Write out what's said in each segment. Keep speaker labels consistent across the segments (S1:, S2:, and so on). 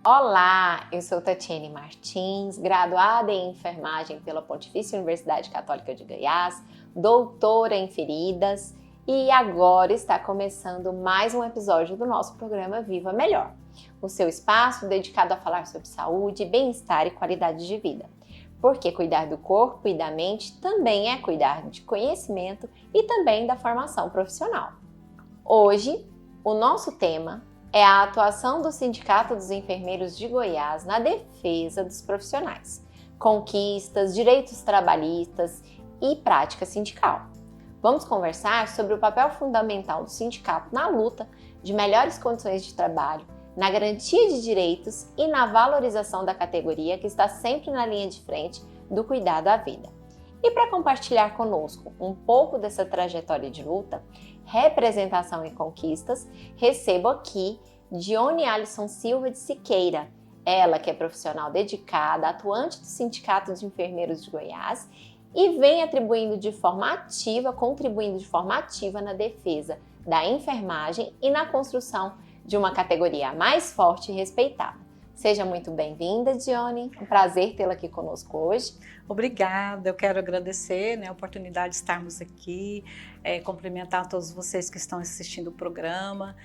S1: Olá, eu sou Tatiane Martins, graduada em enfermagem pela Pontifícia Universidade Católica de Goiás, doutora em feridas e agora está começando mais um episódio do nosso programa Viva Melhor, o seu espaço dedicado a falar sobre saúde, bem-estar e qualidade de vida. Porque cuidar do corpo e da mente também é cuidar de conhecimento e também da formação profissional. Hoje, o nosso tema é a atuação do Sindicato dos Enfermeiros de Goiás na defesa dos profissionais, conquistas, direitos trabalhistas e prática sindical. Vamos conversar sobre o papel fundamental do sindicato na luta de melhores condições de trabalho, na garantia de direitos e na valorização da categoria que está sempre na linha de frente do cuidado à vida. E para compartilhar conosco um pouco dessa trajetória de luta, representação e conquistas, recebo aqui Dione Alisson Silva de Siqueira, ela que é profissional dedicada, atuante do Sindicato de Enfermeiros de Goiás e vem contribuindo de forma ativa na defesa da enfermagem e na construção de uma categoria mais forte e respeitada. Seja muito bem-vinda, Dione. É um prazer tê-la aqui conosco hoje.
S2: Obrigada, eu quero agradecer a oportunidade de estarmos aqui, cumprimentar todos vocês que estão assistindo o programa.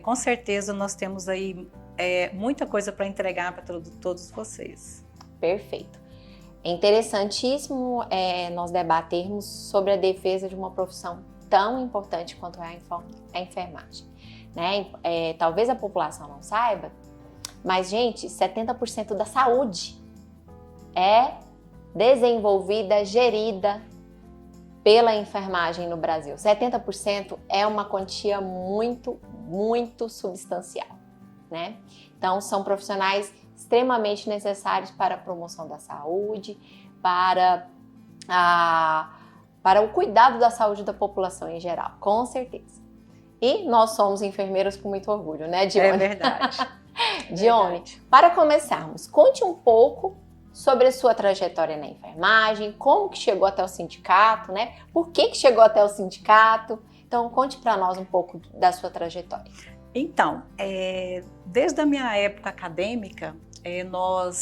S2: Com certeza nós temos aí muita coisa para entregar para todos vocês.
S1: Perfeito. É interessantíssimo nós debatermos sobre a defesa de uma profissão tão importante quanto é a enfermagem. Né? Talvez a população não saiba, mas, gente, 70% da saúde é desenvolvida, gerida pela enfermagem no Brasil. 70% é uma quantia muito, muito substancial, né? Então, são profissionais extremamente necessários para a promoção da saúde, para o cuidado da saúde da população em geral, com certeza. E nós somos enfermeiros com muito orgulho, né, Dione?
S2: É verdade.
S1: Dione, para começarmos, conte um pouco sobre a sua trajetória na enfermagem, como que chegou até o sindicato, né? Por que chegou até o sindicato? Então, conte para nós um pouco da sua trajetória.
S2: Então, desde a minha época acadêmica, eu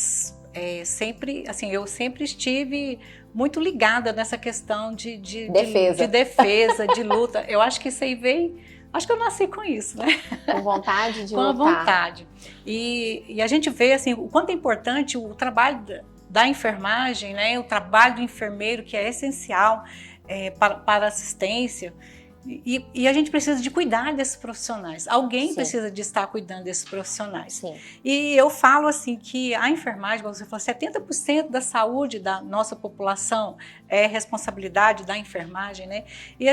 S2: sempre estive muito ligada nessa questão de defesa, de luta. Eu acho que isso aí veio... Acho que eu nasci com isso, né?
S1: Com vontade de
S2: com
S1: lutar.
S2: Com a vontade. E a gente vê assim, o quanto é importante o trabalho da enfermagem, né? O trabalho do enfermeiro, que é essencial para a assistência. E a gente precisa de cuidar desses profissionais. Alguém
S1: Sim.
S2: precisa de estar cuidando desses profissionais.
S1: Sim.
S2: E eu falo assim que a enfermagem, como você falou, 70% da saúde da nossa população é responsabilidade da enfermagem, né? E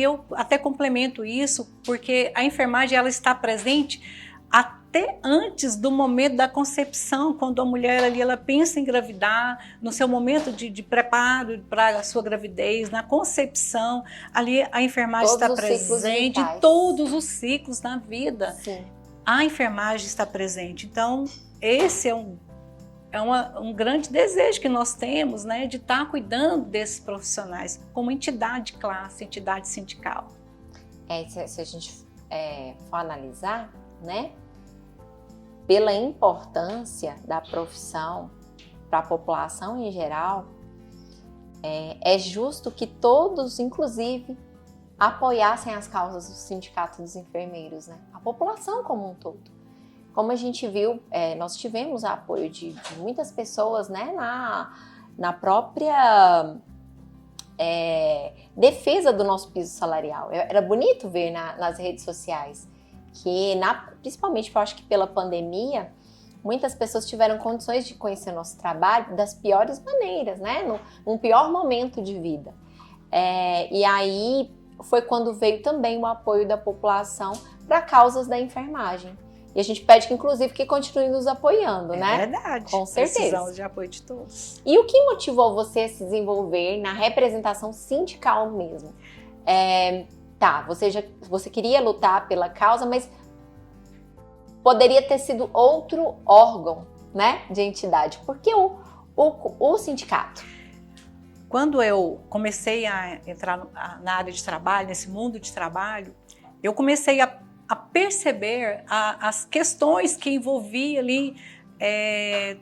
S2: eu até complemento isso porque a enfermagem ela está presente até antes do momento da concepção, quando a mulher ali ela pensa em engravidar, no seu momento de preparo para a sua gravidez, na concepção, ali a enfermagem está presente em todos os ciclos na vida.
S1: Sim.
S2: A enfermagem está presente. Então, esse é um grande desejo que nós temos, né, de estar cuidando desses profissionais como entidade de classe, entidade sindical.
S1: Se a gente for analisar, né, pela importância da profissão para a população em geral, é justo que todos, inclusive, apoiassem as causas do Sindicato dos Enfermeiros, né? A população como um todo. Como a gente viu, nós tivemos apoio de muitas pessoas, né, na própria defesa do nosso piso salarial. Era bonito ver nas redes sociais que, principalmente, eu acho que pela pandemia, muitas pessoas tiveram condições de conhecer nosso trabalho das piores maneiras, né? Num pior momento de vida. E aí foi quando veio também o apoio da população para causas da enfermagem. E a gente pede que, inclusive, que continue nos apoiando, né?
S2: É verdade.
S1: Com certeza.
S2: Precisamos de apoio de todos.
S1: E o que motivou você a se desenvolver na representação sindical mesmo? Você queria lutar pela causa, mas poderia ter sido outro órgão, né, de entidade. Por que o sindicato?
S2: Quando eu comecei a entrar na área de trabalho, nesse mundo de trabalho, eu comecei a a perceber as questões que envolviam ali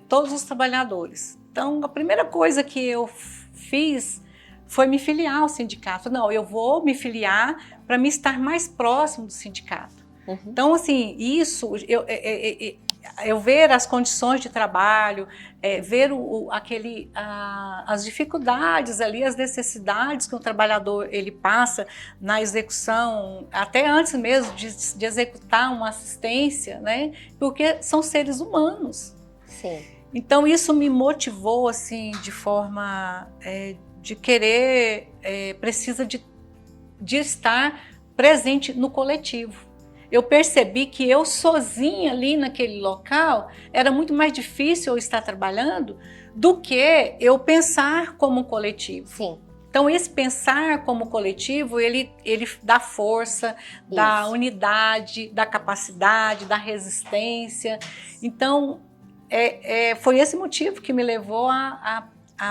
S2: todos os trabalhadores. Então, a primeira coisa que eu fiz foi me filiar ao sindicato. Não, eu vou me filiar para me estar mais próximo do sindicato.
S1: Uhum.
S2: Então, assim, isso, eu ver as condições de trabalho, ver as dificuldades ali, as necessidades que o trabalhador ele passa na execução, até antes mesmo de executar uma assistência, né? Porque são seres humanos.
S1: Sim.
S2: Então isso me motivou assim de forma de querer, precisa de estar presente no coletivo. Eu percebi que eu sozinha ali naquele local era muito mais difícil eu estar trabalhando do que eu pensar como um coletivo.
S1: Sim.
S2: Então esse pensar como coletivo, ele dá força, dá unidade, dá capacidade, dá resistência. Então foi esse motivo que me levou a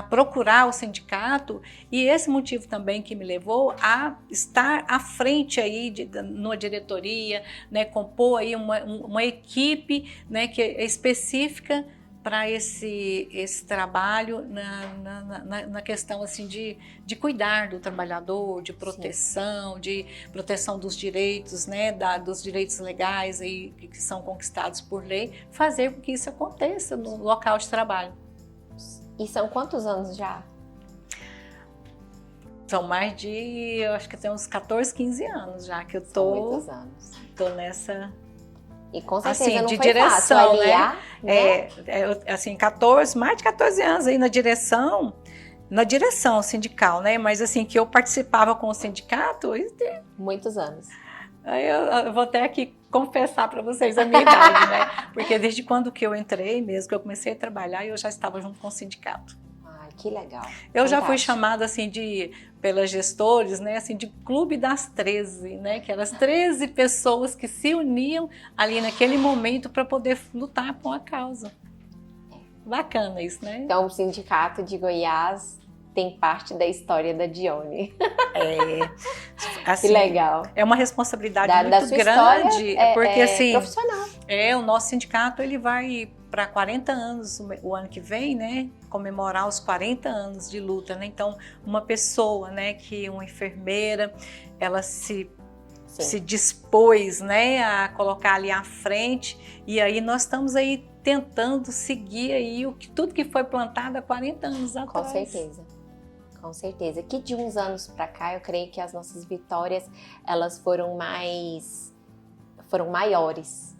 S2: procurar o sindicato e esse motivo também que me levou a estar à frente aí numa diretoria, né, compor aí uma equipe, né, que é específica para esse trabalho na questão assim de cuidar do trabalhador, de proteção, sim, de proteção dos direitos, né, dos direitos legais aí que são conquistados por lei, fazer com que isso aconteça no local de trabalho.
S1: E são quantos anos já?
S2: São mais de, eu acho que tem uns 14, 15 anos já que eu
S1: tô. São muitos anos.
S2: Tô nessa.
S1: E com certeza
S2: assim,
S1: não
S2: de
S1: foi
S2: direção,
S1: fácil aliar, né?
S2: Assim, mais de 14 anos aí na direção sindical, né? Mas assim, que eu participava com o sindicato.
S1: Muitos anos.
S2: Aí eu vou até aqui confessar para vocês a minha idade, né? Porque desde quando que eu entrei mesmo, que eu comecei a trabalhar, eu já estava junto com o sindicato.
S1: Ai, que legal.
S2: Eu já fui chamada assim pelas gestores, né, assim, de Clube das 13, né, que eram as 13 pessoas que se uniam ali naquele momento para poder lutar por uma causa. Bacana isso, né?
S1: Então o Sindicato de Goiás tem parte da história da Dione.
S2: Assim,
S1: que legal.
S2: É uma responsabilidade
S1: da
S2: muito grande, porque assim,
S1: profissional.
S2: O nosso sindicato ele vai para 40 anos o ano que vem, né, comemorar os 40 anos de luta, né? Então, uma pessoa, né, uma enfermeira, ela se dispôs, né, a colocar ali à frente, e aí nós estamos aí tentando seguir aí tudo que foi plantado há 40 anos atrás.
S1: Com certeza. Com certeza. Que de uns anos para cá, eu creio que as nossas vitórias, elas foram maiores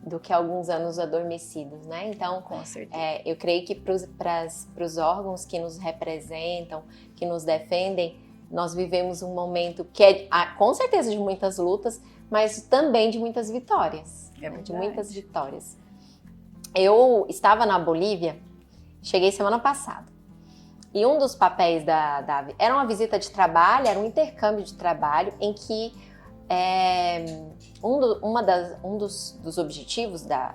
S1: do que alguns anos adormecidos, né? Então,
S2: com certeza.
S1: Eu creio que para os órgãos que nos representam, que nos defendem, nós vivemos um momento que é, com certeza, de muitas lutas, mas também de muitas vitórias. De muitas vitórias. Eu estava na Bolívia, cheguei semana passada, e um dos papéis era uma visita de trabalho, era um intercâmbio de trabalho, em que um dos objetivos da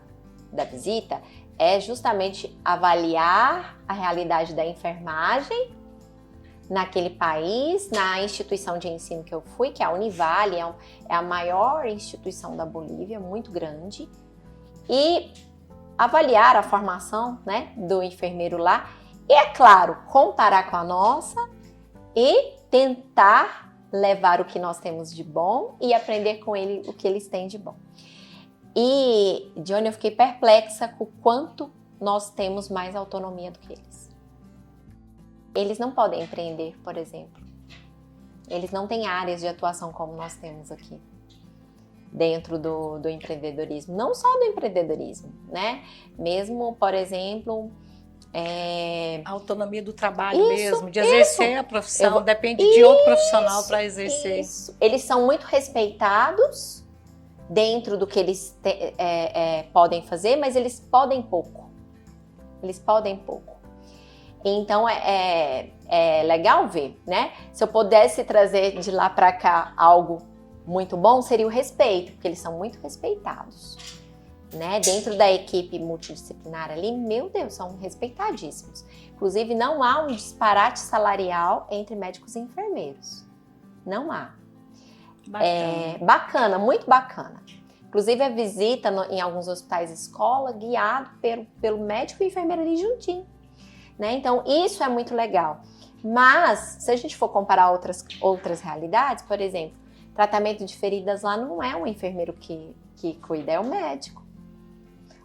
S1: visita é justamente avaliar a realidade da enfermagem naquele país, na instituição de ensino que eu fui, que é a Univale, é a maior instituição da Bolívia, muito grande, e avaliar a formação, né, do enfermeiro lá, e é claro, comparar com a nossa e tentar levar o que nós temos de bom e aprender com ele o que eles têm de bom. E, Dione, eu fiquei perplexa com o quanto nós temos mais autonomia do que eles. Eles não podem empreender, por exemplo. Eles não têm áreas de atuação como nós temos aqui, dentro do empreendedorismo. Não só do empreendedorismo, né? Mesmo, por exemplo...
S2: A autonomia do trabalho mesmo, de exercer a profissão, depende de outro profissional para exercer.
S1: Isso. Eles são muito respeitados dentro do que eles podem fazer, mas eles podem pouco. Eles podem pouco. Então é legal ver, né? Se eu pudesse trazer de lá para cá algo muito bom, seria o respeito, porque eles são muito respeitados. Né? Dentro da equipe multidisciplinar ali, meu Deus, são respeitadíssimos. Inclusive, não há um disparate salarial entre médicos e enfermeiros. Não há.
S2: Bacana.
S1: Muito bacana. Inclusive a visita em alguns hospitais escola guiado pelo médico e enfermeira ali juntinho, né? Então isso é muito legal. Mas se a gente for comparar outras realidades, por exemplo, tratamento de feridas lá não é um enfermeiro que cuida, é o médico.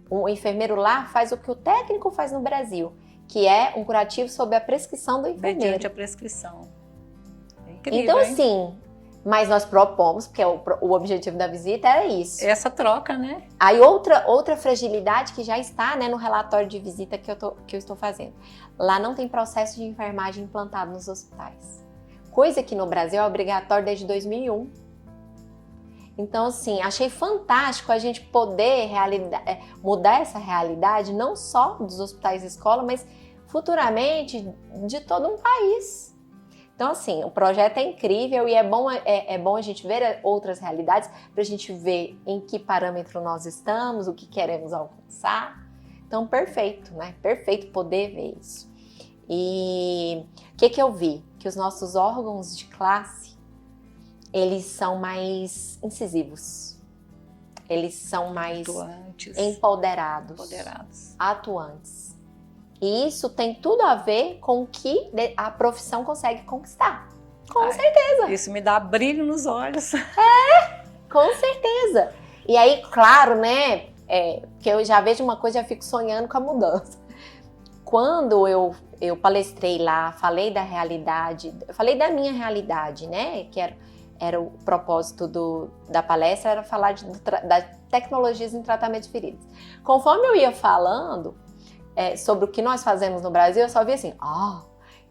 S1: O enfermeiro lá faz o que o técnico faz no Brasil, que é um curativo sob a prescrição do enfermeiro.
S2: Mediante a prescrição. É incrível,
S1: então,
S2: hein?
S1: assim, mas nós propomos, porque o objetivo da visita era isso.
S2: Essa troca, né?
S1: Aí outra fragilidade que já está, né, no relatório de visita que eu estou fazendo. Lá não tem processo de enfermagem implantado nos hospitais. Coisa que no Brasil é obrigatório desde 2001. Então, assim, achei fantástico a gente poder mudar essa realidade, não só dos hospitais escola, mas futuramente de todo um país. Então, assim, o projeto é incrível e é bom a gente ver outras realidades para a gente ver em que parâmetro nós estamos, o que queremos alcançar. Então, perfeito, né? Perfeito poder ver isso. E o que eu vi? Que os nossos órgãos de classe, eles são mais incisivos. Eles são mais
S2: atuantes,
S1: empoderados, atuantes. E isso tem tudo a ver com o que a profissão consegue conquistar. Com certeza.
S2: Isso me dá brilho nos olhos.
S1: Com certeza. E aí, claro, né? Porque eu já vejo uma coisa e já fico sonhando com a mudança. Quando eu palestrei lá, falei da realidade, falei da minha realidade, né? Que era o propósito da palestra, era falar das tecnologias em tratamento de feridas. Conforme eu ia falando sobre o que nós fazemos no Brasil, eu só vi assim,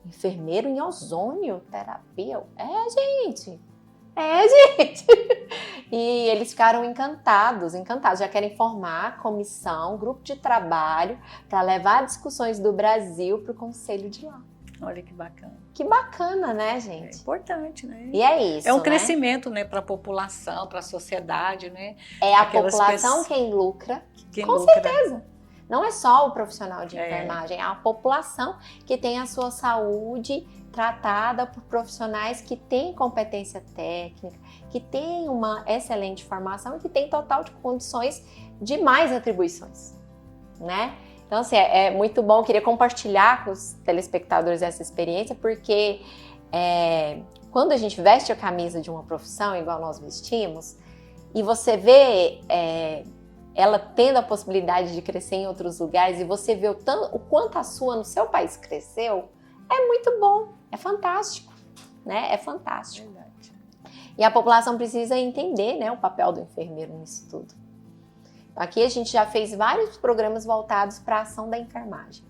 S1: enfermeiro em ozônio, terapia. Gente. E eles ficaram encantados, já querem formar comissão, grupo de trabalho para levar discussões do Brasil para o conselho de lá.
S2: Olha que bacana.
S1: Que bacana, né, gente?
S2: É importante, né?
S1: E é isso,
S2: é um crescimento, né, para a população, para a sociedade, né?
S1: É a população quem lucra, com certeza. Não é só o profissional de enfermagem, é a população que tem a sua saúde tratada por profissionais que têm competência técnica, que têm uma excelente formação e que têm total de condições de mais atribuições, né? Então, assim, é muito bom, eu queria compartilhar com os telespectadores essa experiência, porque quando a gente veste a camisa de uma profissão, igual nós vestimos, e você vê ela tendo a possibilidade de crescer em outros lugares, e você vê o quanto a sua no seu país cresceu, é muito bom, é fantástico, né? É fantástico.
S2: Verdade.
S1: E a população precisa entender, né, o papel do enfermeiro nisso tudo. Aqui a gente já fez vários programas voltados para a ação da enfermagem.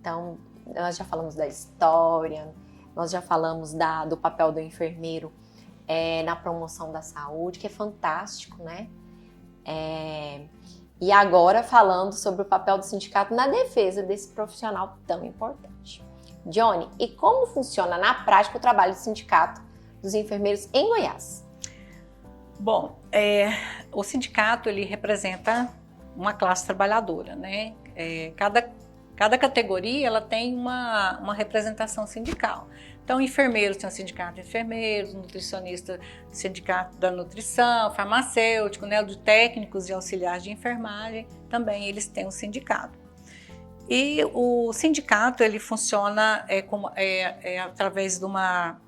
S1: Então, nós já falamos da história, nós já falamos do papel do enfermeiro na promoção da saúde, que é fantástico, né? E agora falando sobre o papel do sindicato na defesa desse profissional tão importante. Johnny, e como funciona na prática o trabalho do sindicato dos enfermeiros em Goiás?
S2: Bom, o sindicato ele representa uma classe trabalhadora, né? Cada categoria ela tem uma representação sindical. Então, enfermeiros tem o sindicato de enfermeiros, nutricionista, sindicato da nutrição, farmacêutico, né, de técnicos e auxiliares de enfermagem, também eles têm um sindicato. E o sindicato ele funciona através de uma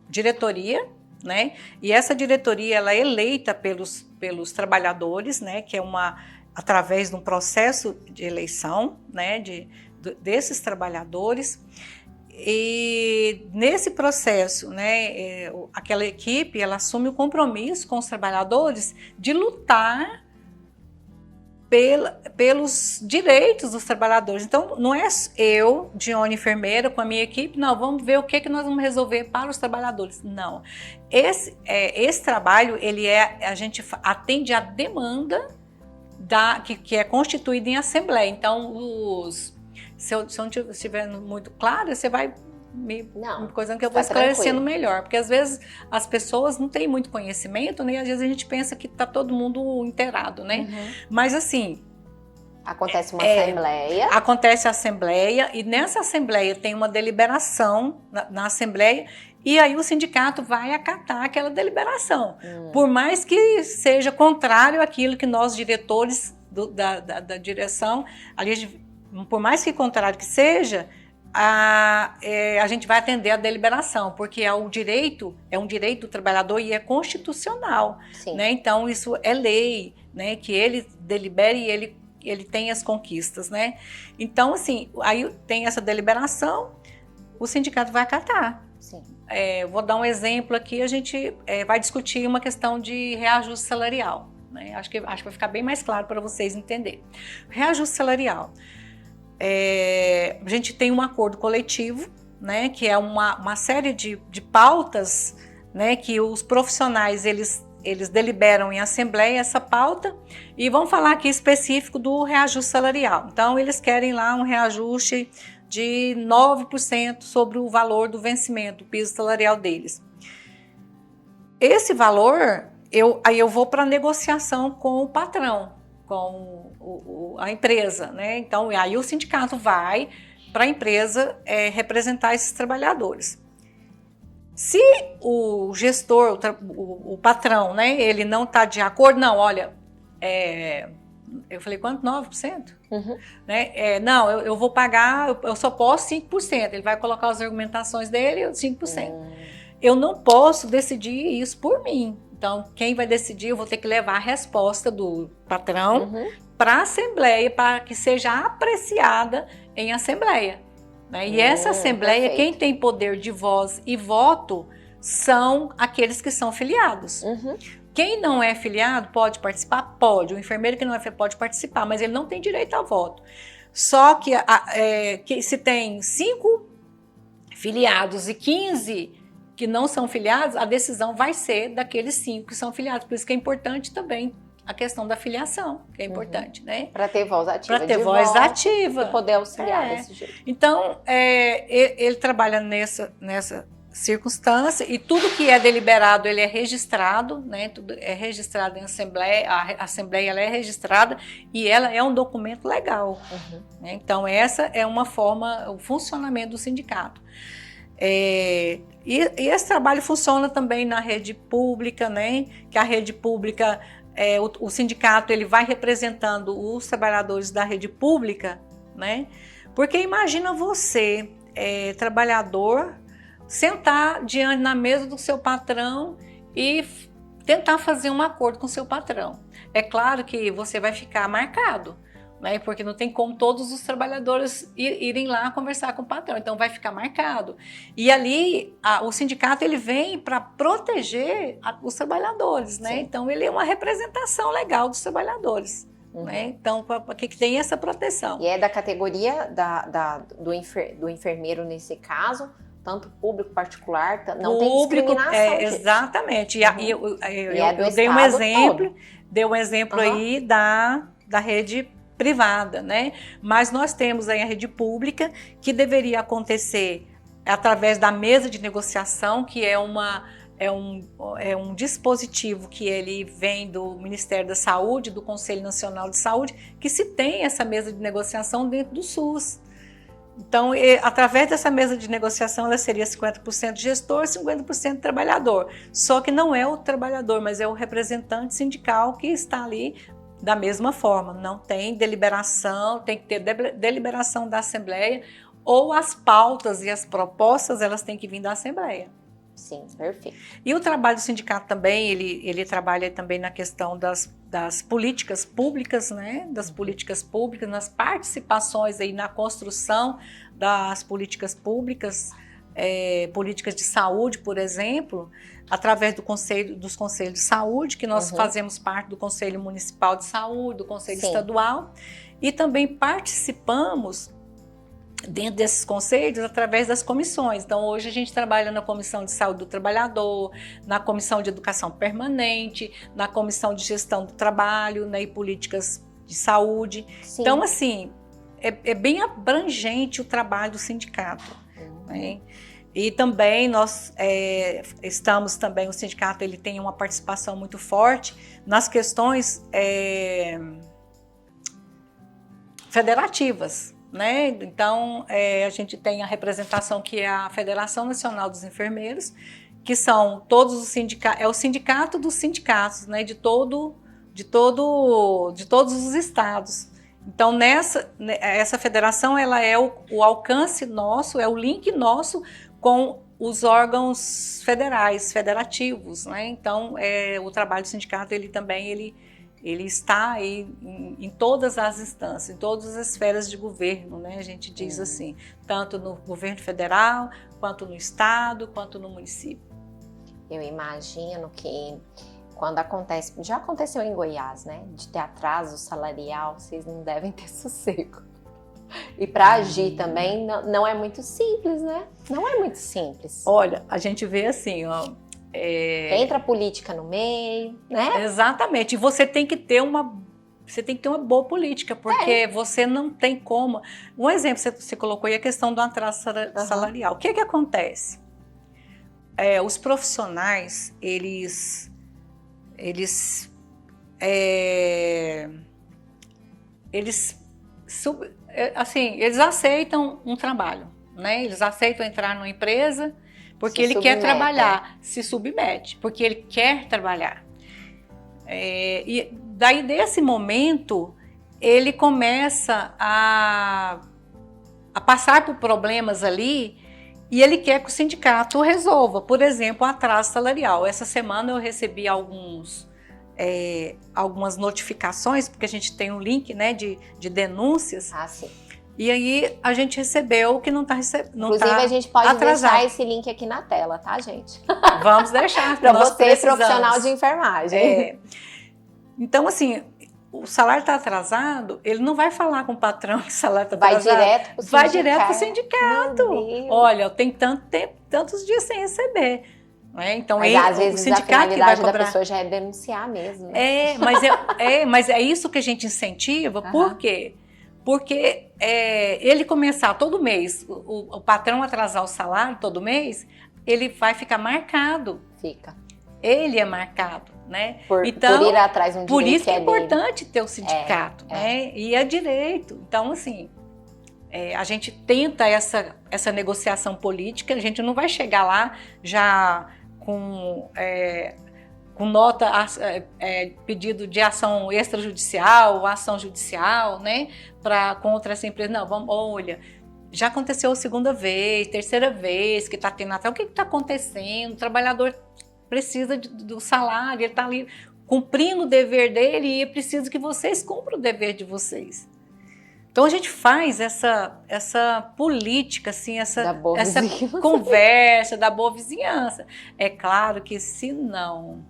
S2: diretoria, né? E essa diretoria ela é eleita pelos trabalhadores, né? Que é através de um processo de eleição, né? Desses trabalhadores. E nesse processo, né? Aquela equipe ela assume o compromisso com os trabalhadores de lutar pelos direitos dos trabalhadores. Então, não é eu, Dione, enfermeira, com a minha equipe, não, vamos ver o que nós vamos resolver para os trabalhadores. Não. Esse trabalho, a gente atende à demanda que é constituída em assembleia. Então, se eu não estiver muito claro, você vai coisa que eu vou esclarecendo melhor, porque às vezes as pessoas não têm muito conhecimento, né? E às vezes a gente pensa que está todo mundo inteirado, né? Uhum. Mas assim...
S1: Acontece uma assembleia.
S2: Acontece a assembleia e nessa assembleia tem uma deliberação na assembleia E aí o sindicato vai acatar aquela deliberação, por mais que seja contrário àquilo que nós, diretores da direção, ali, por mais que contrário que seja, a gente vai atender a deliberação, porque é um direito do trabalhador e é constitucional, né? Então isso é lei, né? Que ele delibere e ele tem as conquistas, né? Então, assim, aí tem essa deliberação, o sindicato vai acatar.
S1: Sim.
S2: Vou dar um exemplo aqui, a gente vai discutir uma questão de reajuste salarial, né? Acho que vai ficar bem mais claro para vocês entenderem. Reajuste salarial. A gente tem um acordo coletivo, né, que é uma série de pautas, né, que os profissionais eles deliberam em assembleia essa pauta, e vamos falar aqui específico do reajuste salarial. Então, eles querem lá um reajuste de 9% sobre o valor do vencimento, do piso salarial deles. Esse valor, aí eu vou para a negociação com o patrão, com a empresa, né? Então, aí o sindicato vai para a empresa representar esses trabalhadores. Se o gestor, o patrão, né, ele não está de acordo, não, olha, eu falei, quanto? 9%? Né? Não, eu vou pagar, eu só posso 5%. Ele vai colocar as argumentações dele, 5%. Eu não posso decidir isso por mim. Então, quem vai decidir, eu vou ter que levar a resposta do patrão para a assembleia, para que seja apreciada em assembleia. Né? E essa assembleia, perfeito. Quem tem poder de voz e voto são aqueles que são filiados. Quem não é filiado pode participar? Pode. O enfermeiro que não é filiado pode participar, mas ele não tem direito a voto. Só que, que se tem 5 filiados e 15 que não são filiados, a decisão vai ser daqueles 5 que são filiados. Por isso que é importante também a questão da filiação, que é importante, né?
S1: Para ter voz ativa.
S2: Para ter voz ativa.
S1: E poder auxiliar desse jeito.
S2: Então, ele trabalha nessa circunstância, e tudo que é deliberado, ele é registrado, né? Tudo é registrado em assembleia, a assembleia ela é registrada e ela é um documento legal. Né? Então, essa é uma forma, o funcionamento do sindicato. E esse trabalho funciona também na rede pública, né? Que a rede pública, o sindicato ele vai representando os trabalhadores da rede pública, né? Porque imagina você, trabalhador, sentar diante na mesa do seu patrão e tentar fazer um acordo com o seu patrão. É claro que você vai ficar marcado, né? Porque não tem como todos os trabalhadores irem lá conversar com o patrão, então vai ficar marcado. E ali o sindicato ele vem para proteger os trabalhadores, né? Então ele é uma representação legal dos trabalhadores. Né? Então, para que tem essa proteção.
S1: E é da categoria do enfermeiro nesse caso, tanto público, particular, não tem discriminação.
S2: Exatamente. E eu dei um exemplo aí da rede privada, né? Mas nós temos aí a rede pública, que deveria acontecer através da mesa de negociação, que é um dispositivo que ele vem do Ministério da Saúde, do Conselho Nacional de Saúde, que se tem essa mesa de negociação dentro do SUS. Então, através dessa mesa de negociação, ela seria 50% gestor, 50% trabalhador. Só que não é o trabalhador, mas é o representante sindical que está ali da mesma forma. Não tem deliberação, tem que ter deliberação da Assembleia, ou as pautas e as propostas, elas têm que vir da Assembleia.
S1: Sim, perfeito.
S2: E o trabalho do sindicato também, ele trabalha também na questão das políticas públicas, né? Das políticas públicas, nas participações aí na construção das políticas públicas, políticas de saúde, por exemplo, através dos conselhos de saúde, que nós fazemos parte do Conselho Municipal de Saúde, do Conselho Estadual, e também participamos dentro desses conselhos através das comissões. Então, hoje a gente trabalha na Comissão de Saúde do Trabalhador, na Comissão de Educação Permanente, na Comissão de Gestão do Trabalho, né, e Políticas de Saúde. Sim. Então, assim, é bem abrangente o trabalho do sindicato. Né? E também nós estamos também, o sindicato ele tem uma participação muito forte nas questões federativas. né? Então, a gente tem a representação que é a Federação Nacional dos Enfermeiros, que são todos os sindicatos, é o sindicato dos sindicatos, né? De todos os estados. Então, essa federação, ela é o alcance nosso, é o link nosso com os órgãos federativos, né? Então, o trabalho do sindicato, ele também, ele está aí em todas as instâncias, em todas as esferas de governo, né? A gente diz assim, tanto no governo federal, quanto no estado, quanto no município.
S1: Eu imagino que quando acontece, já aconteceu em Goiás, né? De ter atraso salarial, vocês não devem ter sossego. E para agir também não é muito simples, né? Não é muito simples.
S2: Olha, a gente vê assim, ó.
S1: Entra a política no meio, né?
S2: Exatamente. E você tem que ter uma boa política, porque você não tem como. Um exemplo, você colocou aí a questão do atraso salarial. O que acontece? Os profissionais, eles aceitam um trabalho, né? Eles aceitam entrar numa empresa porque ele quer trabalhar, se submete, porque ele quer trabalhar. E daí, desse momento, ele começa a passar por problemas ali e ele quer que o sindicato resolva. Por exemplo, o atraso salarial. Essa semana eu recebi algumas notificações, porque a gente tem um link, né, de denúncias.
S1: Ah, sim.
S2: E aí a gente recebeu que não está recebendo.
S1: Inclusive, a gente pode
S2: atrasado.
S1: deixar esse link aqui na tela, tá, gente?
S2: Vamos deixar.
S1: Para você, profissional de enfermagem.
S2: Então, assim, o salário está atrasado, ele não vai falar com o patrão que o salário está atrasado.
S1: Vai direto para o
S2: sindicato. Olha, eu tenho tanto tempo, tantos dias sem receber. Então,
S1: mas às vezes a finalidade da pessoa já é denunciar mesmo. Né?
S2: Mas é isso que a gente incentiva. Por quê? Porque ele começar todo mês, o patrão atrasar o salário todo mês, ele vai ficar marcado.
S1: Fica.
S2: Ele é marcado, né?
S1: Por ir atrás de um direito.
S2: Por isso que é importante ter o sindicato, né? E é direito. Então, assim, a gente tenta essa negociação política, a gente não vai chegar lá já com nota, pedido de ação extrajudicial, ação judicial, né, contra essa empresa. Não, olha, já aconteceu a segunda vez, terceira vez que está tendo até o que está acontecendo, o trabalhador precisa do salário, ele está ali cumprindo o dever dele e é preciso que vocês cumpram o dever de vocês. Então a gente faz essa política, assim, essa conversa da boa vizinhança. É claro que se não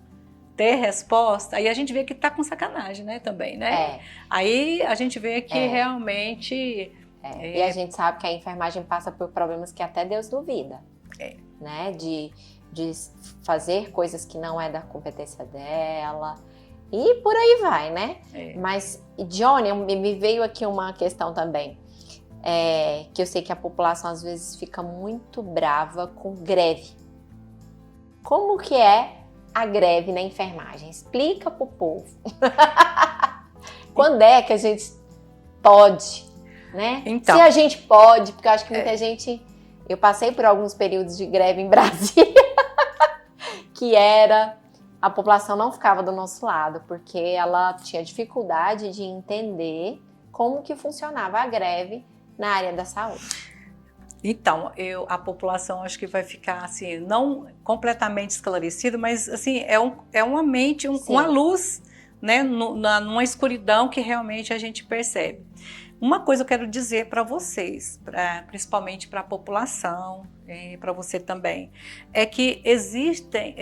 S2: ter resposta, aí a gente vê que tá com sacanagem, né, também, né? Aí a gente vê que realmente...
S1: E a gente sabe que a enfermagem passa por problemas que até Deus duvida, né? De fazer coisas que não é da competência dela e por aí vai, né? Mas, Johnny, me veio aqui uma questão também, que eu sei que a população às vezes fica muito brava com greve. Como que é a greve na enfermagem? Explica pro povo. Quando é que a gente pode, né?
S2: Então,
S1: se a gente pode, porque eu acho que muita gente... Eu passei por alguns períodos de greve em Brasília, que a população não ficava do nosso lado, porque ela tinha dificuldade de entender como que funcionava a greve na área da saúde.
S2: Então, a população acho que vai ficar assim, não completamente esclarecida, mas assim, é uma mente, uma luz, né, numa escuridão que realmente a gente percebe. Uma coisa eu quero dizer para vocês, principalmente para a população, e para você também, é que existem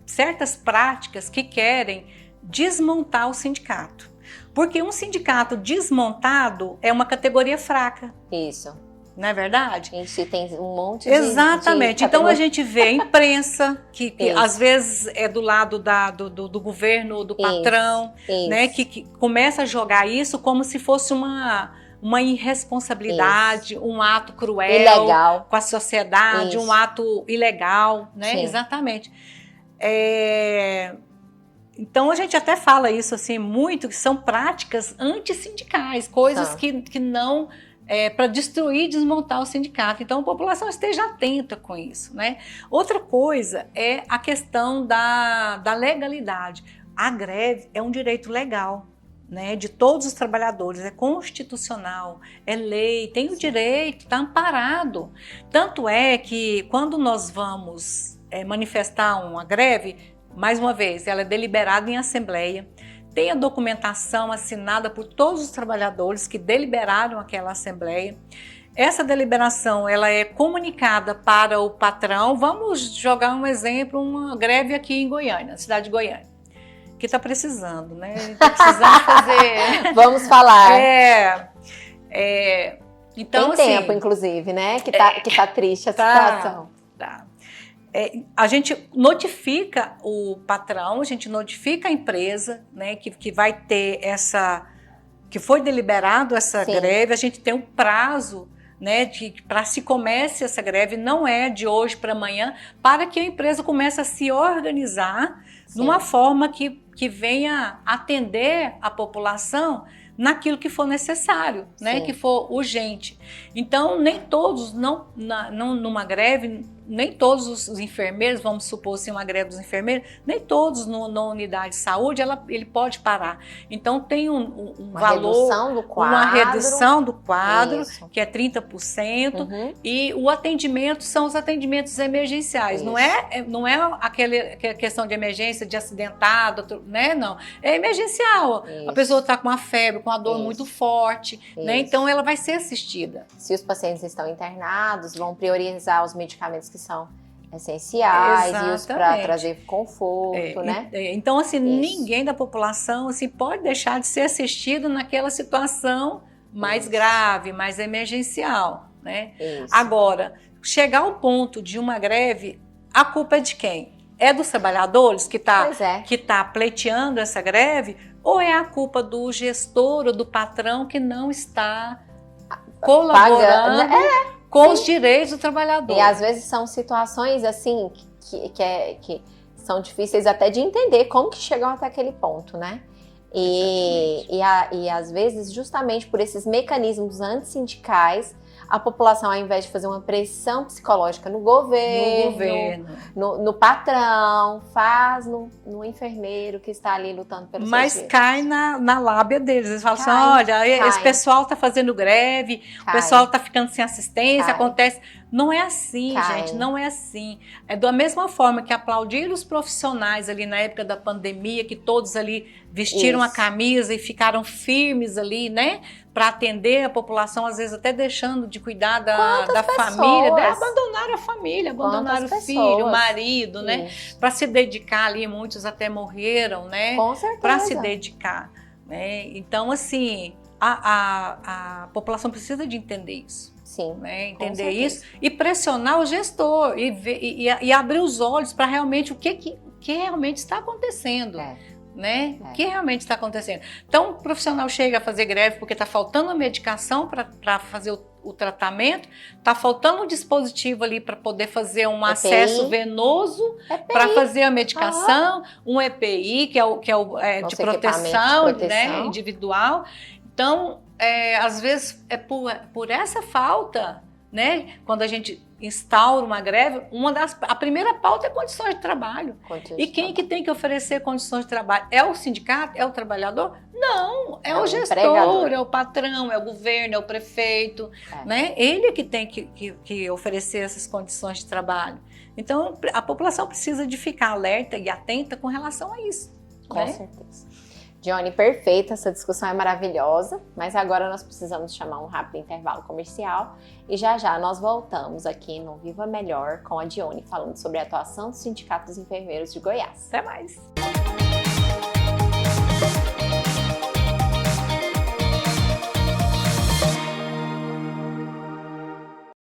S2: certas práticas que querem desmontar o sindicato. Porque um sindicato desmontado é uma categoria fraca.
S1: Isso.
S2: Não é verdade?
S1: A gente tem um monte
S2: Exatamente. Então a gente vê a imprensa, que às vezes é do lado do governo, do patrão, né? Que começa a jogar isso como se fosse uma irresponsabilidade, um ato cruel
S1: ilegal
S2: com a sociedade, um ato ilegal, né? Sim. Exatamente. Então a gente até fala isso assim muito, que são práticas antissindicais, coisas que não para destruir, desmontar o sindicato. Então a população esteja atenta com isso, né? Outra coisa é a questão da legalidade. A greve é um direito legal, né, de todos os trabalhadores, é constitucional, é lei, tem o direito, está amparado. Tanto é que quando nós vamos manifestar uma greve, mais uma vez, ela é deliberada em assembleia, tem a documentação assinada por todos os trabalhadores que deliberaram aquela assembleia. Essa deliberação ela é comunicada para o patrão. Vamos jogar um exemplo, uma greve aqui em Goiânia, na cidade de Goiânia, que está precisando, né? Está precisando fazer...
S1: Vamos falar.
S2: Então,
S1: tem tempo, inclusive, né? Que tá triste a situação.
S2: Tá. A gente notifica o patrão, a gente notifica a empresa, né, que vai ter que foi deliberado essa greve, a gente tem um prazo, né, para se comece essa greve, não é de hoje para amanhã, para que a empresa comece a se organizar de uma forma que venha atender a população naquilo que for necessário, né, que for urgente. Então, nem todos, numa greve, nem todos os enfermeiros, vamos supor assim, uma greve dos enfermeiros, nem todos na unidade de saúde ele pode parar. Então tem um valor, uma redução do quadro, que é 30%, e o atendimento são os atendimentos emergenciais. Não é aquela questão de emergência, de acidentado, né? Não, é emergencial. A pessoa está com uma febre, com uma dor muito forte, né? Então ela vai ser assistida.
S1: Se os pacientes estão internados, vão priorizar os medicamentos que são essenciais. Exatamente. E os para trazer conforto, né?
S2: Então, assim, ninguém da população assim, pode deixar de ser assistido naquela situação mais grave, mais emergencial, né? Agora, chegar ao ponto de uma greve, a culpa é de quem? É dos trabalhadores que tá pleiteando essa greve, ou é a culpa do gestor ou do patrão que não está colaborando com os direitos do trabalhador?
S1: E às vezes são situações assim que são difíceis até de entender como que chegam até aquele ponto, né? E às vezes, justamente por esses mecanismos antissindicais, a população, ao invés de fazer uma pressão psicológica no governo, no patrão, faz no enfermeiro que está ali lutando pelos seus direitos.
S2: Mas cai na lábia deles. Eles falam assim, olha, esse pessoal está fazendo greve, o pessoal está ficando sem assistência, acontece... Não é assim, gente, não é assim. É da mesma forma que aplaudir os profissionais ali na época da pandemia, que todos ali vestiram a camisa e ficaram firmes ali, né? Para atender a população, às vezes até deixando de cuidar da família, abandonaram a família, abandonaram o filho, o marido, né? Para se dedicar ali, muitos até morreram, né?
S1: Com certeza.
S2: Para se dedicar, né? Então, assim, a população precisa de entender isso.
S1: Sim,
S2: né? Entender isso e pressionar o gestor e abrir os olhos para realmente o que realmente está acontecendo. Né? O que realmente está acontecendo. Então, o profissional chega a fazer greve porque está faltando a medicação para fazer o tratamento, está faltando um dispositivo ali para poder fazer um acesso venoso para fazer a medicação, um EPI, que é de proteção, né, individual. Então, às vezes, é por essa falta, né, quando a gente instaura uma greve, a primeira pauta é condições de trabalho. E quem que tem que oferecer condições de trabalho? É o sindicato? É o trabalhador? Não, é o gestor, empregador. É o patrão, é o governo, é o prefeito. Né? Ele é que tem que oferecer essas condições de trabalho. Então, a população precisa de ficar alerta e atenta com relação a isso.
S1: Com certeza. Johnny, perfeita, essa discussão é maravilhosa, mas agora nós precisamos chamar um rápido intervalo comercial e já nós voltamos aqui no Viva Melhor com a Dione, falando sobre a atuação do Sindicato dos Enfermeiros de Goiás.
S2: Até mais!